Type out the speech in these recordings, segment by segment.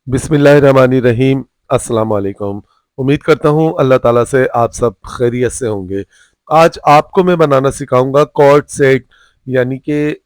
बिस्मिल्लाहिर्रहमानिर्रहीम। अस्सलाम वालेकुम। उम्मीद करता हूँ अल्लाह ताला से आप सब खैरियत से होंगे। आज आपको मैं बनाना सिखाऊंगा कॉर्ड सेट, यानी कि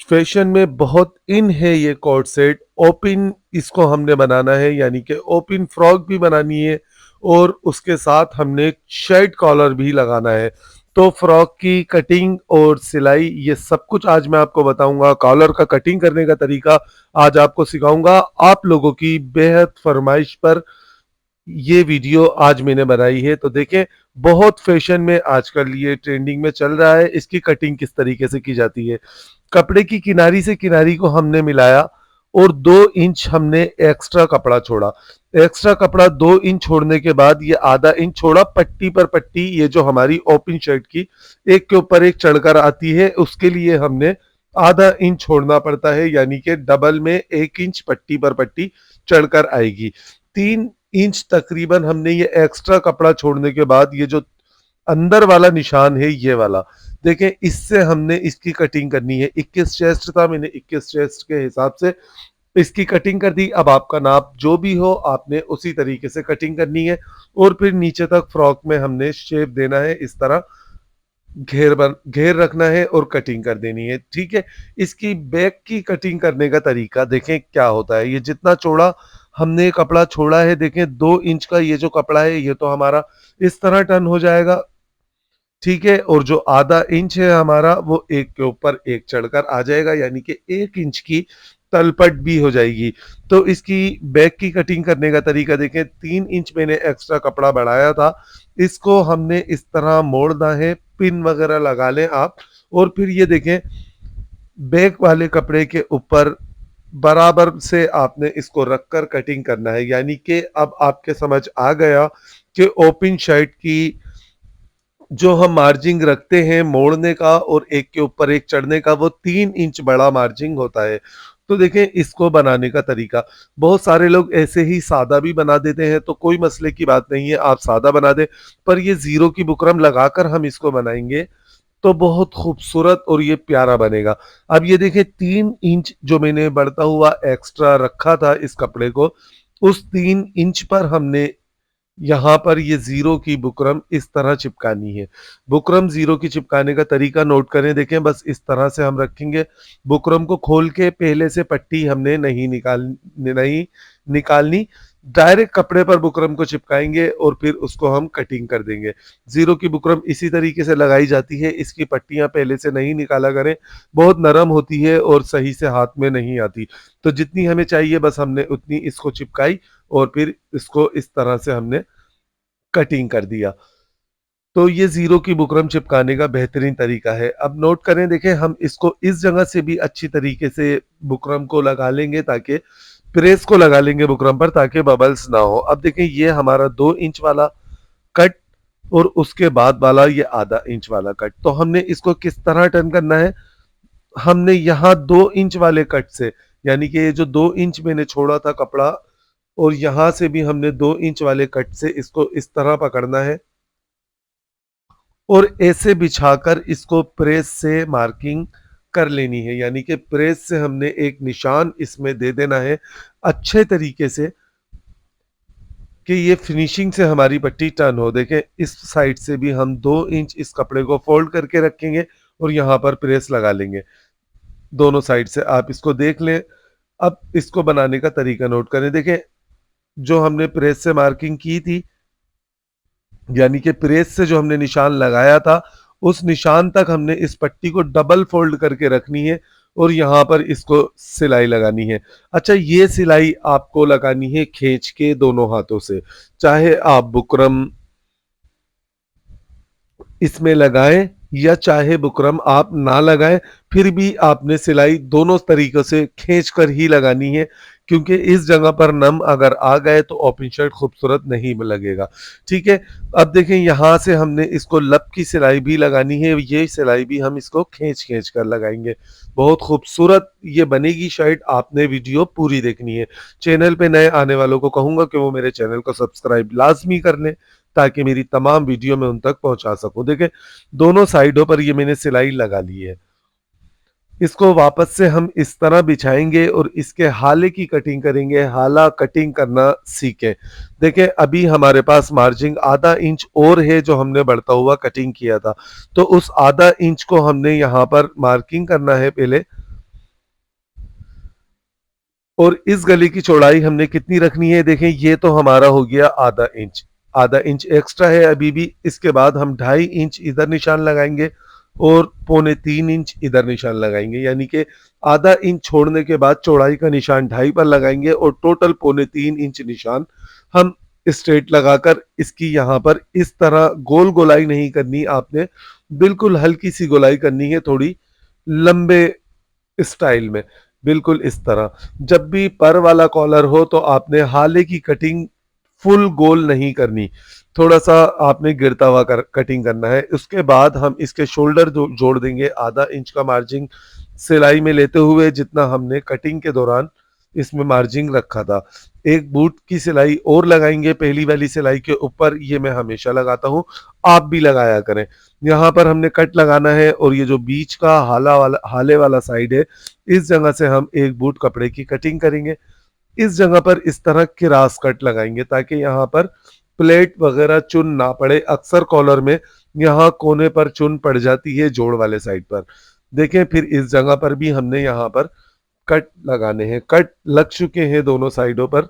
फैशन में बहुत इन है ये कॉर्ड सेट। ओपन इसको हमने बनाना है, यानी कि ओपन फ्रॉक भी बनानी है और उसके साथ हमने शर्ट कॉलर भी लगाना है। तो फ्रॉक की कटिंग और सिलाई ये सब कुछ आज मैं आपको बताऊंगा। कॉलर का कटिंग करने का तरीका आज आपको सिखाऊंगा। आप लोगों की बेहद फरमाइश पर ये वीडियो आज मैंने बनाई है। तो देखें, बहुत फैशन में आजकल ये ट्रेंडिंग में चल रहा है। इसकी कटिंग किस तरीके से की जाती है। कपड़े की किनारी से किनारी को हमने मिलाया और 2 इंच हमने एक्स्ट्रा कपड़ा छोड़ा। एक्स्ट्रा कपड़ा 2 इंच छोड़ने के बाद ये आधा इंच छोड़ा। पट्टी पर पट्टी, ये जो हमारी ओपन शर्ट की एक के ऊपर एक चढ़कर आती है, उसके लिए हमने आधा इंच छोड़ना पड़ता है, यानी कि डबल में 1 इंच पट्टी पर पट्टी चढ़कर आएगी। 3 इंच तकरीबन हमने ये एक्स्ट्रा कपड़ा छोड़ने के बाद ये जो अंदर वाला निशान है, ये वाला देखें, इससे हमने इसकी कटिंग करनी है। 21 चेस्ट था, मैंने 21 चेस्ट के हिसाब से इसकी कटिंग कर दी। अब आपका नाप जो भी हो, आपने उसी तरीके से कटिंग करनी है और फिर नीचे तक फ्रॉक में हमने शेप देना है। इस तरह घेर रखना है और कटिंग कर देनी है। ठीक है। इसकी बैक की कटिंग करने का तरीका देखें क्या होता है। ये जितना चौड़ा हमने कपड़ा छोड़ा है, देखें 2 इंच का ये जो कपड़ा है, ये तो हमारा इस तरह टर्न हो जाएगा। ठीक है। और जो आधा इंच है हमारा, वो एक के ऊपर एक चढ़कर आ जाएगा, यानी कि 1 इंच की तलपट भी हो जाएगी। तो इसकी बैक की कटिंग करने का तरीका देखें। 3 इंच मैंने एक्स्ट्रा कपड़ा बढ़ाया था, इसको हमने इस तरह मोड़ना है। पिन वगैरह लगा लें आप। और फिर ये देखें, बैक वाले कपड़े के ऊपर बराबर से आपने इसको रखकर कटिंग करना है। यानी कि अब आपके समझ आ गया कि ओपन शर्ट की जो हम मार्जिंग रखते हैं मोड़ने का और एक के ऊपर एक चढ़ने का, वो 3 इंच बड़ा मार्जिंग होता है। तो देखें इसको बनाने का तरीका, बहुत सारे लोग ऐसे ही सादा भी बना देते हैं, तो कोई मसले की बात नहीं है, आप सादा बना दें। पर ये जीरो की बुकरम लगाकर हम इसको बनाएंगे तो बहुत खूबसूरत और ये प्यारा बनेगा। अब ये देखें, 3 इंच जो मैंने बढ़ता हुआ एक्स्ट्रा रखा था इस कपड़े को, उस 3 इंच पर हमने यहाँ पर ये जीरो की बुकरम इस तरह चिपकानी है। बुकरम जीरो की चिपकाने का तरीका नोट करें। देखें, बस इस तरह से हम रखेंगे। बुकरम को खोल के पहले से पट्टी हमने नहीं निकालनी। डायरेक्ट कपड़े पर बुकरम को चिपकाएंगे और फिर उसको हम कटिंग कर देंगे। जीरो की बुकरम इसी तरीके से लगाई जाती है। इसकी पट्टियां पहले से नहीं निकाला करें, बहुत नरम होती है और सही से हाथ में नहीं आती। तो जितनी हमें चाहिए बस हमने उतनी इसको चिपकाई और फिर इसको इस तरह से हमने कटिंग कर दिया। तो ये जीरो की बुकरम चिपकाने का बेहतरीन तरीका है। अब नोट करें, देखें हम इसको इस जगह से भी अच्छी तरीके से बुकरम को लगा लेंगे, ताकि प्रेस को लगा लेंगे बुकरम पर, ताकि बबल्स ना हो। अब देखें, ये हमारा 2 इंच वाला कट और उसके बाद वाला ये आधा इंच वाला कट, तो हमने इसको किस तरह टर्न करना है। हमने यहाँ 2 इंच वाले कट से, यानी कि ये जो 2 इंच मैंने छोड़ा था कपड़ा, और यहां से भी हमने 2 इंच वाले कट से इसको इस तरह पकड़ना है और ऐसे बिछाकर इसको प्रेस से मार्किंग कर लेनी है। यानी कि प्रेस से हमने एक निशान इसमें दे देना है अच्छे तरीके से, कि ये फिनिशिंग से हमारी पट्टी टर्न हो। देखें, इस साइड से भी हम 2 इंच इस कपड़े को फोल्ड करके रखेंगे और यहाँ पर प्रेस लगा लेंगे। दोनों साइड से आप इसको देख लें। अब इसको बनाने का तरीका नोट करें। देखें, जो हमने प्रेस से मार्किंग की थी, यानी कि प्रेस से जो हमने निशान लगाया था, उस निशान तक हमने इस पट्टी को डबल फोल्ड करके रखनी है और यहाँ पर इसको सिलाई लगानी है। अच्छा, ये सिलाई आपको लगानी है खींच के दोनों हाथों से। चाहे आप बुकरम इसमें लगाएं या चाहे बुकरम आप ना लगाएं, फिर भी आपने सिलाई दोनों तरीकों से खींच कर ही लगानी है, क्योंकि इस जगह पर नम अगर आ गए तो ओपन शर्ट खूबसूरत नहीं लगेगा। ठीक है। अब देखें, यहाँ से हमने इसको लब की सिलाई भी लगानी है, ये सिलाई भी हम इसको खींच खींच कर लगाएंगे। बहुत खूबसूरत ये बनेगी शर्ट। आपने वीडियो पूरी देखनी है। चैनल पे नए आने वालों को कहूंगा कि वो मेरे चैनल को सब्सक्राइब लाजमी कर लें, ताकि मेरी तमाम वीडियो में उन तक पहुंचा सकूं। देखें, दोनों साइडों पर ये मैंने सिलाई लगा ली है। इसको वापस से हम इस तरह बिछाएंगे और इसके हाले की कटिंग करेंगे, हाला कटिंग करना सीखें। देखें अभी हमारे पास मार्जिन आधा इंच और है जो हमने बढ़ता हुआ कटिंग किया था, तो उस आधा इंच को हमने यहाँ पर मार्किंग करना है पहले। और इस गले की चौड़ाई हमने कितनी रखनी है, देखें ये तो हमारा हो गया आधा इंच, आधा इंच एक्स्ट्रा है अभी भी। इसके बाद हम 2.5 इंच इधर निशान लगाएंगे और 2.25 इंच इधर निशान लगाएंगे, यानी कि आधा इंच छोड़ने के बाद चौड़ाई का निशान 2.5 पर लगाएंगे और टोटल 2.25 इंच निशान हम स्ट्रेट लगाकर इसकी यहाँ पर इस तरह गोल गोलाई नहीं करनी आपने, बिल्कुल हल्की सी गोलाई करनी है, थोड़ी लंबे स्टाइल में, बिल्कुल इस तरह। जब भी पर वाला कॉलर हो तो आपने हाले की कटिंग फुल गोल नहीं करनी, थोड़ा सा आपने गिरता हुआ कटिंग करना है। उसके बाद हम इसके शोल्डर जोड़ देंगे आधा इंच का मार्जिन सिलाई में लेते हुए, जितना हमने कटिंग के दौरान इसमें मार्जिन रखा था। एक बूट की सिलाई और लगाएंगे पहली वाली सिलाई के ऊपर, ये मैं हमेशा लगाता हूँ, आप भी लगाया करें। यहाँ पर हमने कट लगाना है और ये जो बीच का हाले वाला साइड है, इस जगह से हम एक बूट कपड़े की कटिंग करेंगे। इस जगह पर इस तरह क्रॉस कट लगाएंगे ताकि यहाँ पर प्लेट वगैरह चुन ना पड़े। अक्सर कॉलर में यहाँ कोने पर चुन पड़ जाती है जोड़ वाले साइड पर। देखें फिर इस जगह पर भी हमने यहाँ पर कट लगाने हैं, कट लग चुके हैं दोनों साइडों पर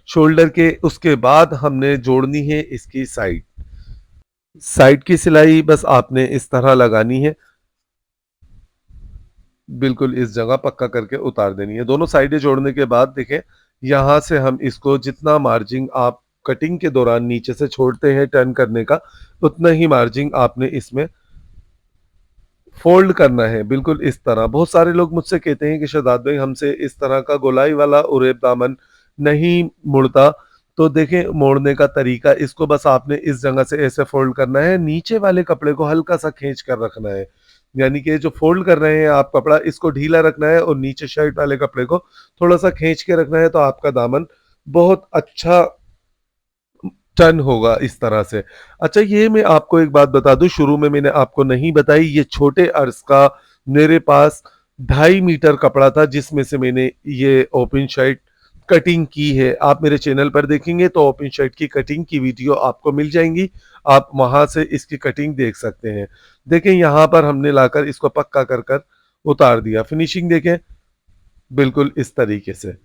शोल्डर के। उसके बाद हमने जोड़नी है इसकी साइड, साइड की सिलाई बस आपने इस तरह लगानी है, बिल्कुल इस जगह पक्का करके उतार देनी है। दोनों साइडें जोड़ने के बाद देखें यहां से हम इसको जितना मार्जिन आप कटिंग के दौरान नीचे से छोड़ते हैं टर्न करने का, उतना ही मार्जिन आपने इसमें फोल्ड करना है, बिल्कुल इस तरह। बहुत सारे लोग मुझसे कहते हैं कि शहजाद भाई हमसे इस तरह का गोलाई वाला उरेब दामन नहीं मुड़ता, तो देखें मोड़ने का तरीका, इसको बस आपने इस जगह से ऐसे फोल्ड करना है, नीचे वाले कपड़े को हल्का सा खींच कर रखना है, यानी कि जो फोल्ड कर रहे हैं आप कपड़ा, इसको ढीला रखना है और नीचे शर्ट वाले कपड़े को थोड़ा सा खींच के रखना है, तो आपका दामन बहुत अच्छा टर्न होगा इस तरह से। अच्छा ये मैं आपको एक बात बता दूं, शुरू में मैंने आपको नहीं बताई, ये छोटे अर्ज का मेरे पास 2.5 मीटर कपड़ा था जिसमें से मैंने ये ओपन शर्ट कटिंग की है। आप मेरे चैनल पर देखेंगे तो ओपन शर्ट की कटिंग की वीडियो आपको मिल जाएंगी, आप वहां से इसकी कटिंग देख सकते हैं। देखें यहाँ पर हमने लाकर इसको पक्का कर कर उतार दिया, फिनिशिंग देखें बिल्कुल इस तरीके से।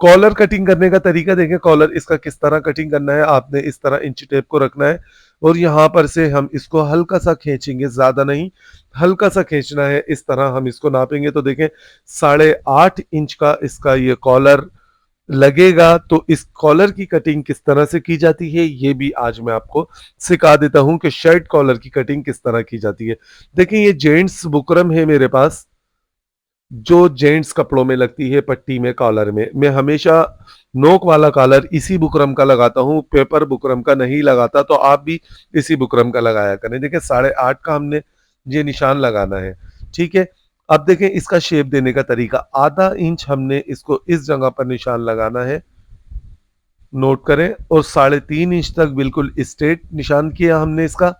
कॉलर कटिंग करने का तरीका देखें, कॉलर इसका किस तरह कटिंग करना है, आपने इस तरह इंची टेप को रखना है और यहाँ पर से हम इसको हल्का सा खींचेंगे, ज्यादा नहीं, हल्का सा खींचना है, इस तरह हम इसको नापेंगे तो देखें 8.5 इंच का इसका ये कॉलर लगेगा। तो इस कॉलर की कटिंग किस तरह से की जाती है ये भी आज मैं आपको सिखा देता हूं कि शर्ट कॉलर की कटिंग किस तरह की जाती है। देखें ये जेंट्स बुकरम है मेरे पास, जो जेंट्स कपड़ों में लगती है पट्टी में कॉलर में, मैं हमेशा नोक वाला कॉलर इसी बुकरम का लगाता हूँ, पेपर बुकरम का नहीं लगाता, तो आप भी इसी बुकरम का लगाया करें। देखिए 8.5 का हमने ये निशान लगाना है, ठीक है। अब देखें इसका शेप देने का तरीका, आधा इंच हमने इसको इस जगह पर निशान लगाना है, नोट करें, और 3.5 इंच तक बिल्कुल स्ट्रेट निशान किया हमने इसका,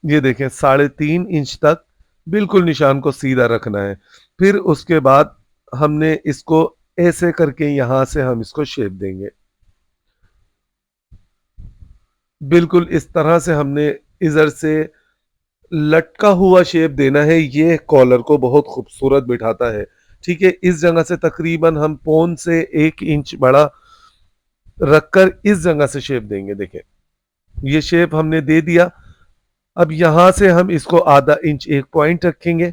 ये देखें 3.5 इंच तक बिल्कुल निशान को सीधा रखना है। फिर उसके बाद हमने इसको ऐसे करके यहां से हम इसको शेप देंगे, बिल्कुल इस तरह से हमने इधर से लटका हुआ शेप देना है, ये कॉलर को बहुत खूबसूरत बिठाता है, ठीक है। इस जगह से तकरीबन हम पौन से 1 इंच बड़ा रखकर इस जगह से शेप देंगे, देखें ये शेप हमने दे दिया। अब यहां से हम इसको आधा इंच एक पॉइंट रखेंगे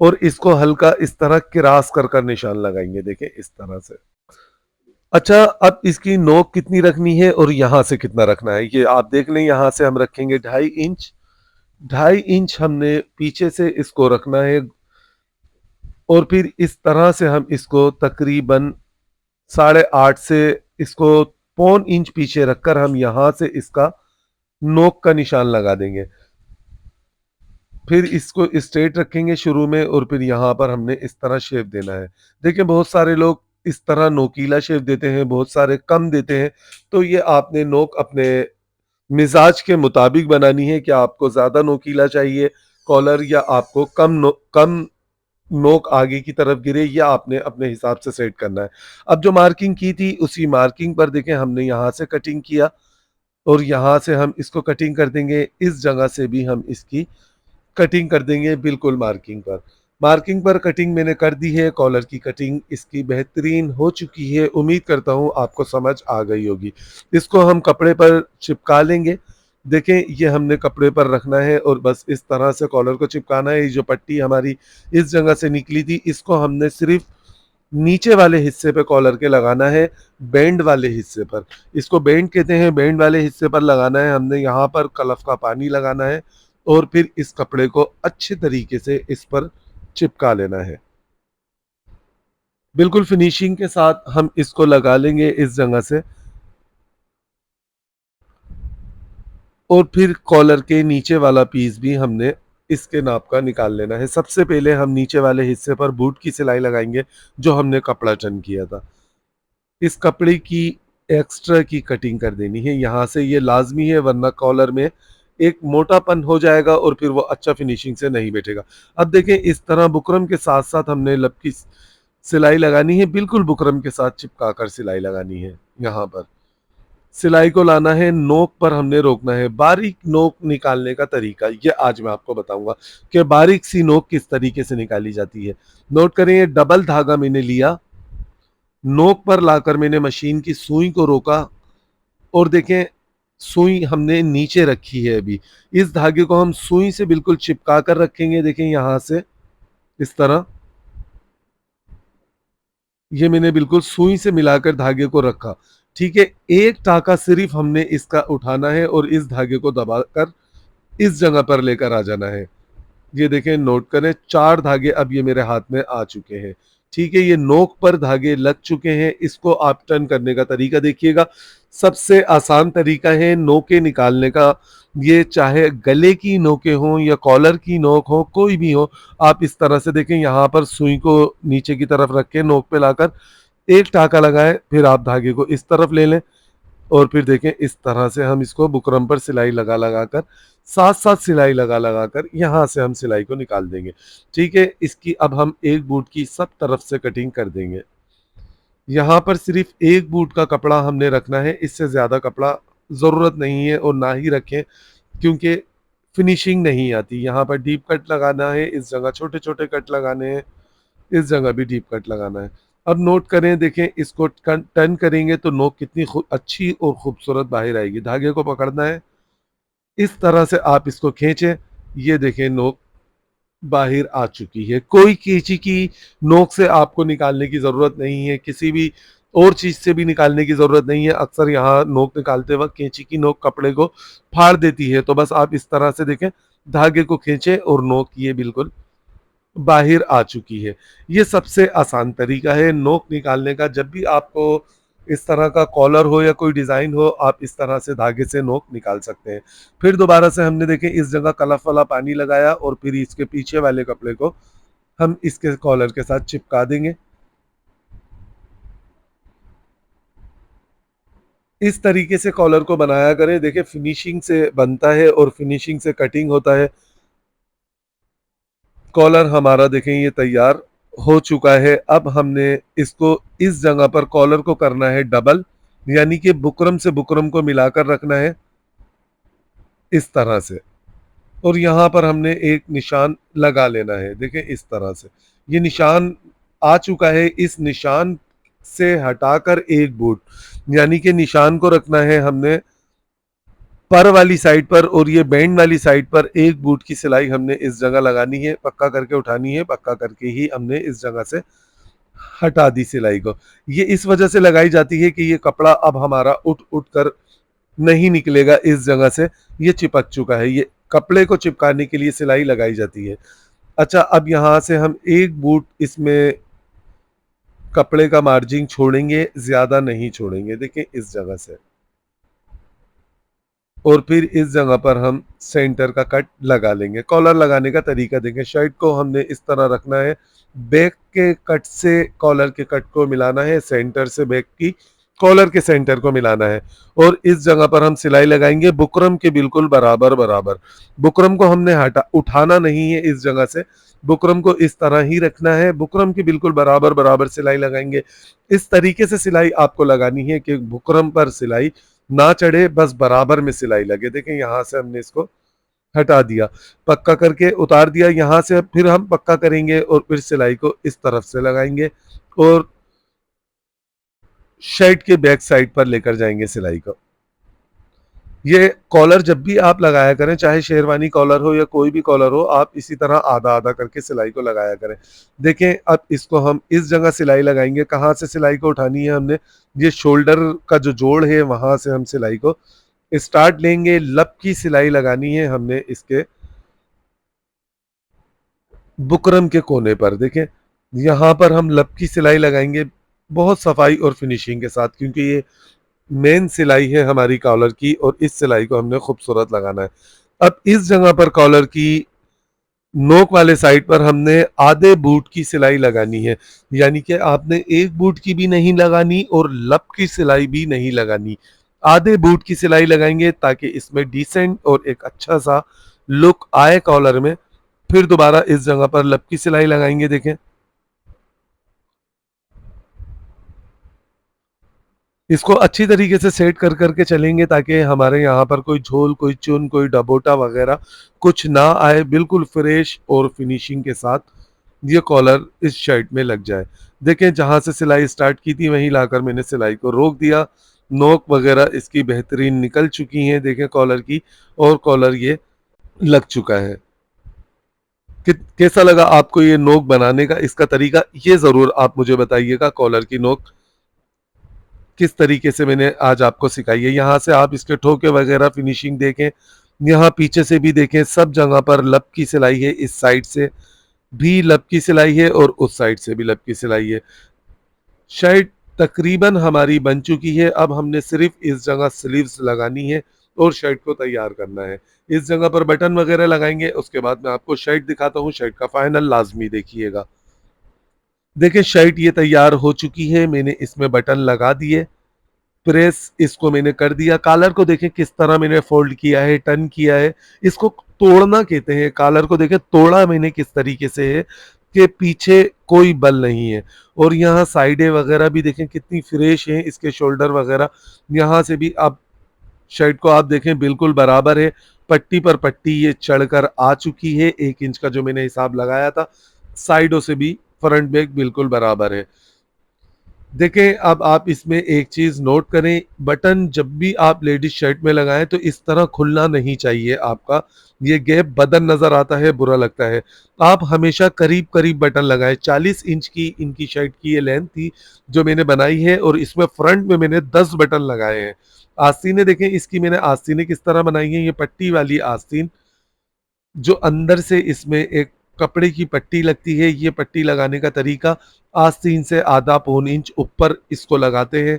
और इसको हल्का इस तरह क्रॉस कर निशान लगाएंगे, देखें इस तरह से। अच्छा अब इसकी नोक कितनी रखनी है और यहां से कितना रखना है ये आप देख लें, यहां से हम रखेंगे 2.5 इंच, 2.5 इंच हमने पीछे से इसको रखना है और फिर इस तरह से हम इसको तकरीबन 8.5 से इसको 1.25 इंच पीछे रखकर हम यहां से इसका नोक का निशान लगा देंगे। फिर इसको स्ट्रेट रखेंगे शुरू में और फिर यहाँ पर हमने इस तरह शेप देना है। देखिए बहुत सारे लोग इस तरह नोकीला शेप देते हैं, बहुत सारे कम देते हैं, तो ये आपने नोक अपने मिजाज के मुताबिक बनानी है कि आपको ज़्यादा नोकीला चाहिए कॉलर या आपको कम नोक आगे की तरफ गिरे, या आपने अपने हिसाब से सेट करना है। अब जो मार्किंग की थी उसी मार्किंग पर देखें हमने यहाँ से कटिंग किया और यहाँ से हम इसको कटिंग कर देंगे, इस जगह से भी हम इसकी कटिंग कर देंगे बिल्कुल मार्किंग पर। मार्किंग पर कटिंग मैंने कर दी है, कॉलर की कटिंग इसकी बेहतरीन हो चुकी है। उम्मीद करता हूँ आपको समझ आ गई होगी। इसको हम कपड़े पर चिपका लेंगे। देखें ये हमने कपड़े पर रखना है और बस इस तरह से कॉलर को चिपकाना है। ये जो पट्टी हमारी इस जगह से निकली थी इसको हमने सिर्फ नीचे वाले हिस्से पे कॉलर के लगाना है, बैंड वाले हिस्से पर। इसको बैंड कहते हैं, बैंड वाले हिस्से पर लगाना है हमने। यहाँ पर कलफ का पानी लगाना है और फिर इस कपड़े को अच्छे तरीके से इस पर चिपका लेना है। बिल्कुल फिनिशिंग के साथ हम इसको लगा लेंगे इस जगह से, और फिर कॉलर के नीचे वाला पीस भी हमने इसके नाप का निकाल लेना है। सबसे पहले हम नीचे वाले हिस्से पर बूट की सिलाई लगाएंगे जो हमने कपड़ा टर्न किया था। इस कपड़े की एक्स्ट्रा की कटिंग कर देनी है यहाँ से, ये लाजमी है वरना कॉलर में एक मोटापन हो जाएगा और फिर वो अच्छा फिनिशिंग से नहीं बैठेगा। अब देखें इस तरह बुकरम के साथ साथ हमने लब की सिलाई लगानी है, बिल्कुल बुकरम के साथ चिपका कर सिलाई लगानी है। यहाँ पर सिलाई को लाना है, नोक पर हमने रोकना है। बारीक नोक निकालने का तरीका ये आज मैं आपको बताऊंगा कि बारीक सी नोक किस तरीके से निकाली जाती है। नोट करें, ये डबल धागा मैंने लिया, नोक पर लाकर मैंने मशीन की सुई को रोका और देखें सुई हमने नीचे रखी है। अभी इस धागे को हम सुई से बिल्कुल चिपका कर रखेंगे। देखें यहां से इस तरह ये मैंने बिल्कुल सुई से मिलाकर धागे को रखा। ठीक है, एक टाका सिर्फ हमने इसका उठाना है और इस धागे को दबाकर इस जगह पर लेकर आ जाना है। ये देखें, नोट करें, 4 धागे अब ये मेरे हाथ में आ चुके हैं। ठीक है, ये नोक पर धागे लग चुके हैं। इसको आप टर्न करने का तरीका देखिएगा। सबसे आसान तरीका है नोके निकालने का। ये चाहे गले की नोके हों या कॉलर की नोक हो, कोई भी हो, आप इस तरह से देखें, यहाँ पर सुई को नीचे की तरफ रख के नोक पे लाकर एक टाका लगाएं, फिर आप धागे को इस तरफ ले लें और फिर देखें इस तरह से हम इसको बुकरम पर सिलाई लगा लगा कर, साथ साथ सिलाई लगा लगा कर यहाँ से हम सिलाई को निकाल देंगे। ठीक है, इसकी अब हम एक बूट की सब तरफ से कटिंग कर देंगे। यहाँ पर सिर्फ एक बूट का कपड़ा हमने रखना है, इससे ज़्यादा कपड़ा ज़रूरत नहीं है और ना ही रखें क्योंकि फिनिशिंग नहीं आती। यहाँ पर डीप कट लगाना है, इस जगह छोटे छोटे कट लगाने हैं, इस जगह भी डीप कट लगाना है। अब नोट करें, देखें इसको टर्न करेंगे तो नोक कितनी अच्छी और खूबसूरत बाहर आएगी। धागे को पकड़ना है, इस तरह से आप इसको खींचें। ये देखें नोक बाहर आ चुकी है। कोई कैंची की नोक से आपको निकालने की ज़रूरत नहीं है, किसी भी और चीज़ से भी निकालने की ज़रूरत नहीं है। अक्सर यहाँ नोक निकालते वक्त कैंची की नोक कपड़े को फाड़ देती है, तो बस आप इस तरह से देखें, धागे को खींचें और नोक ये बिल्कुल बाहर आ चुकी है। ये सबसे आसान तरीका है नोक निकालने का। जब भी आपको इस तरह का कॉलर हो या कोई डिज़ाइन हो, आप इस तरह से धागे से नोक निकाल सकते हैं। फिर दोबारा से हमने देखें इस जगह कलफ वाला पानी लगाया और फिर इसके पीछे वाले कपड़े को हम इसके कॉलर के साथ चिपका देंगे। इस तरीके से कॉलर को बनाया करें। देखिए फिनिशिंग से बनता है और फिनिशिंग से कटिंग होता है। कॉलर हमारा देखें ये तैयार हो चुका है। अब हमने इसको इस जगह पर कॉलर को करना है डबल, यानी कि बुकरम से बुकरम को मिलाकर रखना है इस तरह से, और यहाँ पर हमने एक निशान लगा लेना है। देखें इस तरह से ये निशान आ चुका है। इस निशान से हटाकर एक बूट, यानी कि निशान को रखना है हमने पर वाली साइड पर और ये बैंड वाली साइड पर एक बूट की सिलाई हमने इस जगह लगानी है। पक्का करके उठानी है, पक्का करके ही हमने इस जगह से हटा दी सिलाई को। ये इस वजह से लगाई जाती है कि ये कपड़ा अब हमारा उठ उठ कर नहीं निकलेगा इस जगह से, ये चिपक चुका है। ये कपड़े को चिपकाने के लिए सिलाई लगाई जाती है। अच्छा, अब यहाँ से हम एक बूट इसमें कपड़े का मार्जिन छोड़ेंगे, ज्यादा नहीं छोड़ेंगे। देखें इस जगह से, और फिर इस जगह पर हम सेंटर का कट लगा लेंगे। कॉलर लगाने का तरीका देखें, शर्ट को हमने इस तरह रखना है, बैक के कट से कॉलर के कट को मिलाना है, सेंटर से बैक की कॉलर के सेंटर को मिलाना है और इस जगह पर हम सिलाई लगाएंगे बुकरम के बिल्कुल बराबर बराबर। बुकरम को हमने हटा उठाना नहीं है इस जगह से, बुकरम को इस तरह ही रखना है, बुकरम के बिल्कुल बराबर बराबर सिलाई लगाएंगे। इस तरीके से सिलाई आपको लगानी है कि बुकरम पर सिलाई ना चढ़े, बस बराबर में सिलाई लगे। देखें यहाँ से हमने इसको हटा दिया, पक्का करके उतार दिया, यहाँ से फिर हम पक्का करेंगे और फिर सिलाई को इस तरफ से लगाएंगे और शर्ट के बैक साइड पर लेकर जाएंगे सिलाई को। ये कॉलर जब भी आप लगाया करें, चाहे शेरवानी कॉलर हो या कोई भी कॉलर हो, आप इसी तरह आधा आधा करके सिलाई को लगाया करें। देखें अब इसको हम इस जगह सिलाई लगाएंगे, कहाँ से सिलाई को उठानी है हमने, ये शोल्डर का जो जोड़ है वहां से हम सिलाई को स्टार्ट लेंगे। लब की सिलाई लगानी है हमने इसके बुकरम के कोने पर। देखें यहाँ पर हम लब की सिलाई लगाएंगे बहुत सफाई और फिनिशिंग के साथ, क्योंकि ये मेन सिलाई है हमारी कॉलर की और इस सिलाई को हमने खूबसूरत लगाना है। अब इस जगह पर कॉलर की नोक वाले साइड पर हमने आधे बूट की सिलाई लगानी है, यानी कि आपने एक बूट की भी नहीं लगानी और लब की सिलाई भी नहीं लगानी, आधे बूट की सिलाई लगाएंगे ताकि इसमें डिसेंट और एक अच्छा सा लुक आए कॉलर में। फिर दोबारा इस जगह पर लब की सिलाई लगाएंगे। देखें इसको अच्छी तरीके से सेट कर करके चलेंगे ताकि हमारे यहाँ पर कोई झोल, कोई चुन, कोई डबोटा वगैरह कुछ ना आए, बिल्कुल फ्रेश और फिनिशिंग के साथ ये कॉलर इस शर्ट में लग जाए। देखें जहाँ से सिलाई स्टार्ट की थी वहीं लाकर मैंने सिलाई को रोक दिया, नोक वगैरह इसकी बेहतरीन निकल चुकी हैं देखें कॉलर की, और कॉलर ये लग चुका है। कैसा लगा आपको ये नोक बनाने का इसका तरीका, ये ज़रूर आप मुझे बताइएगा। कॉलर की नोक किस तरीके से मैंने आज आपको सिखाई है, यहाँ से आप इसके ठोके वगैरह फिनिशिंग देखें, यहाँ पीछे से भी देखें, सब जगह पर लब की सिलाई है, इस साइड से भी लब की सिलाई है और उस साइड से भी लब की सिलाई है। शर्ट तकरीबन हमारी बन चुकी है, अब हमने सिर्फ इस जगह स्लीव्स लगानी है और शर्ट को तैयार करना है। इस जगह पर बटन वगैरह लगाएंगे, उसके बाद मैं आपको शर्ट दिखाता हूँ, शर्ट का फाइनल लाजमी देखिएगा। देखिए शर्ट ये तैयार हो चुकी है, मैंने इसमें बटन लगा दिए, प्रेस इसको मैंने कर दिया। कॉलर को देखें किस तरह मैंने फोल्ड किया है, टर्न किया है, इसको तोड़ना कहते हैं। कॉलर को देखें तोड़ा मैंने किस तरीके से है कि पीछे कोई बल नहीं है, और यहाँ साइडें वगैरह भी देखें कितनी फ्रेश हैं, इसके शोल्डर वगैरह यहाँ से भी आप शर्ट को आप देखें बिल्कुल बराबर है, पट्टी पर पट्टी ये चढ़कर आ चुकी है, 1 इंच का जो मैंने हिसाब लगाया था। साइडों से भी फ्रंट बैक बिल्कुल बराबर है। देखें अब आप इसमें एक चीज नोट करें, बटन जब भी आप लेडीज शर्ट में लगाएं तो इस तरह खुलना नहीं चाहिए आपका, ये गैप बदन नजर आता है, बुरा लगता है। आप हमेशा करीब करीब बटन लगाएं। 40 इंच की इनकी शर्ट की ये लेंथ थी जो मैंने बनाई है, और इसमें फ्रंट में मैंने 10 बटन लगाए हैं। आस्तीनें देखें इसकी मैंने आस्तीनें किस तरह बनाई है, ये पट्टी वाली आस्तीन जो अंदर से इसमें एक कपड़े की पट्टी लगती है, ये पट्टी लगाने का तरीका आस्तीन से आधा पौन इंच ऊपर इसको लगाते हैं,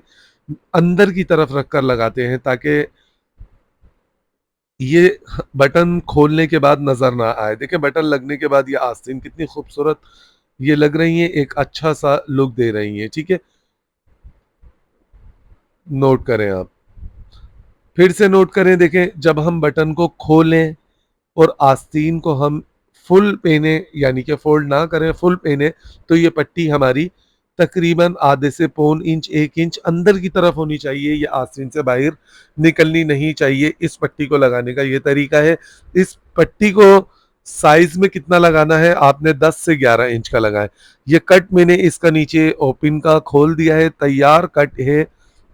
अंदर की तरफ रखकर लगाते हैं ताकि ये बटन खोलने के बाद नजर ना आए। देखिए बटन लगने के बाद ये आस्तीन कितनी खूबसूरत ये लग रही है, एक अच्छा सा लुक दे रही है। ठीक है, नोट करें आप, फिर से नोट करें। देखें जब हम बटन को खोलें और आस्तीन को हम फुल पहने, यानी कि फोल्ड ना करें, फुल पहने, तो ये पट्टी हमारी तकरीबन आधे से पौन इंच 1 इंच अंदर की तरफ होनी चाहिए, ये आस्तीन से बाहर निकलनी नहीं चाहिए। इस पट्टी को लगाने का ये तरीका है। इस पट्टी को साइज में कितना लगाना है, आपने 10 से 11 इंच का लगाए। ये कट मैंने इसका नीचे ओपन का खोल दिया है, तैयार कट है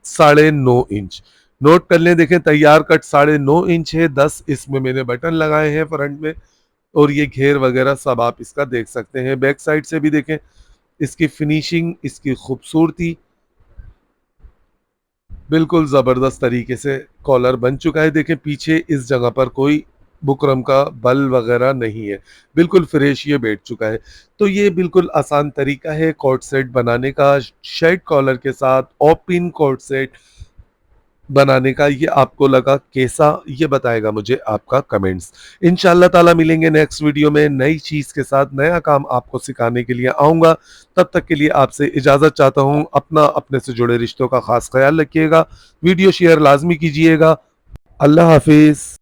9.5 इंच। नोट कर लें, देखें तैयार कट 9.5 इंच है, 10 इसमें मैंने बटन लगाए हैं फ्रंट में, और ये घेर वगैरह सब आप इसका देख सकते हैं। बैक साइड से भी देखें इसकी फिनिशिंग, इसकी खूबसूरती, बिल्कुल ज़बरदस्त तरीके से कॉलर बन चुका है। देखें पीछे इस जगह पर कोई बुकरम का बल वगैरह नहीं है, बिल्कुल फ्रेश ये बैठ चुका है। तो ये बिल्कुल आसान तरीका है कोट सेट बनाने का, शर्ट कॉलर के साथ ओपन कोट सेट बनाने का ये आपको लगा कैसा, ये बताएगा मुझे आपका कमेंट्स। इंशाल्लाह ताला मिलेंगे नेक्स्ट वीडियो में नई चीज़ के साथ, नया काम आपको सिखाने के लिए आऊँगा। तब तक के लिए आपसे इजाज़त चाहता हूँ। अपना अपने से जुड़े रिश्तों का ख़ास ख़्याल रखिएगा। वीडियो शेयर लाज़मी कीजिएगा। अल्लाह हाफ़िज़।